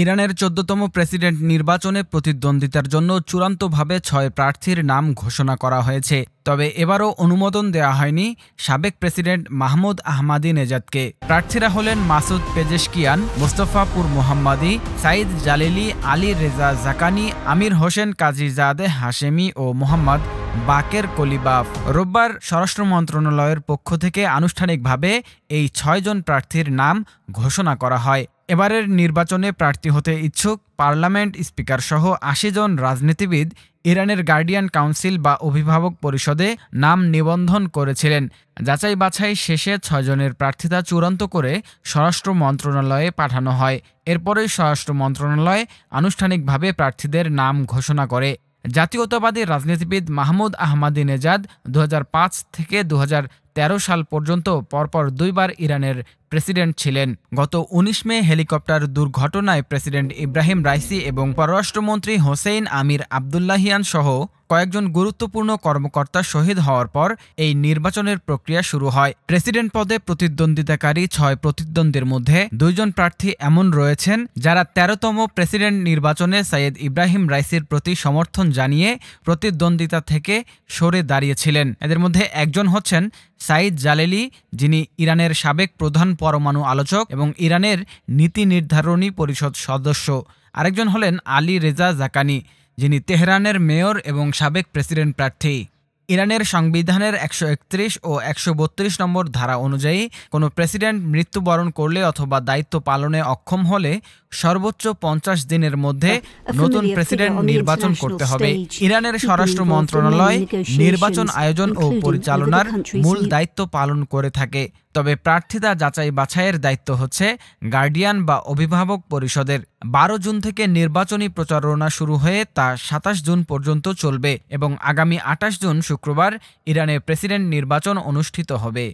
ইরানের ১৪তম প্রেসিডেন্ট নির্বাচনে প্রতিদ্বন্দ্বিতার জন্য চূড়ান্তভাবে ৬ প্রার্থীর নাম ঘোষণা করা হয়েছে। তবে এবারও অনুমোদন দেওয়া হয়নি সাবেক প্রেসিডেন্ট মাহমুদ আহমাদিনেজাদকে। প্রার্থীরা হলেন মাসুদ পেজেশকিয়ান, মোস্তফাপুর মোহাম্মদী, সাইদ জালিলি, আলী রেজা জাকানি, আমির হোসেন কাজীজাদেহ হাশেমি ও মোহাম্মদ বাকের কলিবাফ। রোববার স্বরাষ্ট্র মন্ত্রণালয়ের পক্ষ থেকে আনুষ্ঠানিকভাবে এই ৬ জন প্রার্থীর নাম ঘোষণা করা হয়। এবারের নির্বাচনে প্রার্থী হতে ইচ্ছুক পার্লামেন্ট স্পিকার সহ ৮০ জন রাজনীতিবিদ ইরানের গার্ডিয়ান কাউন্সিল বা অভিভাবক পরিষদে নাম নিবন্ধন করেছিলেন। যাচাই বাছাই শেষে ৬ জনের প্রার্থিতা চূড়ান্ত করে স্বরাষ্ট্র মন্ত্রণালয়ে পাঠানো হয়। এরপরই স্বরাষ্ট্র মন্ত্রণালয় আনুষ্ঠানিকভাবে প্রার্থীদের নাম ঘোষণা করে। জাতীয়তাবাদী রাজনীতিবিদ মাহমুদ আহমাদিনেজাদ ২০০৫ থেকে ২০১৩ সাল পর্যন্ত পরপর ২ বার ইরানের প্রেসিডেন্ট ছিলেন। গত ১৯ মে হেলিকপ্টার দুর্ঘটনায় প্রেসিডেন্ট ইব্রাহিম রাইসি এবং পররাষ্ট্রমন্ত্রী হোসেইন আমির আবদুল্লাহিয়ান সহ কয়েকজন গুরুত্বপূর্ণ কর্মকর্তা শহীদ হওয়ার পর এই নির্বাচনের প্রক্রিয়া শুরু হয়। প্রেসিডেন্ট পদে প্রতিদ্বন্দ্বিতাকারী ৬ প্রতিদ্বন্দ্বীর মধ্যে ২ জন প্রার্থী এমন রয়েছেন যারা ১৩তম প্রেসিডেন্ট নির্বাচনে সৈয়দ ইব্রাহিম রাইসির প্রতি সমর্থন জানিয়ে প্রতিদ্বন্দ্বিতা থেকে সরে দাঁড়িয়েছিলেন। এদের মধ্যে একজন হচ্ছেন সাইদ জালিলি, যিনি ইরানের সাবেক প্রধান পরমাণু আলোচক এবং ইরানের নীতি নির্ধারণী পরিষদ সদস্য। আরেকজন হলেন আলী রেজা জাকানি, যিনি তেহরানের মেয়র এবং সাবেক প্রেসিডেন্ট প্রার্থী। ইরানের সংবিধানের ১৩১ ও ১৩২ নম্বর ধারা অনুযায়ী কোনো প্রেসিডেন্ট মৃত্যুবরণ করলে অথবা দায়িত্ব পালনে অক্ষম হলে সর্বোচ্চ ৫০ দিনের মধ্যে নতুন প্রেসিডেন্ট নির্বাচন করতে হবে। ইরানের স্বরাষ্ট্র মন্ত্রণালয় নির্বাচন আয়োজন ও পরিচালনার মূল দায়িত্ব পালন করে থাকে। তবে প্রার্থিতা যাচাই বাছাইয়ের দায়িত্ব হচ্ছে গার্ডিয়ান বা অভিভাবক পরিষদের। ১২ জুন থেকে নির্বাচনী প্রচারণা শুরু হয়ে তা ২৭ জুন পর্যন্ত চলবে এবং আগামী ২৮ জুন শুক্রবার ইরানে প্রেসিডেন্ট নির্বাচন অনুষ্ঠিত হবে।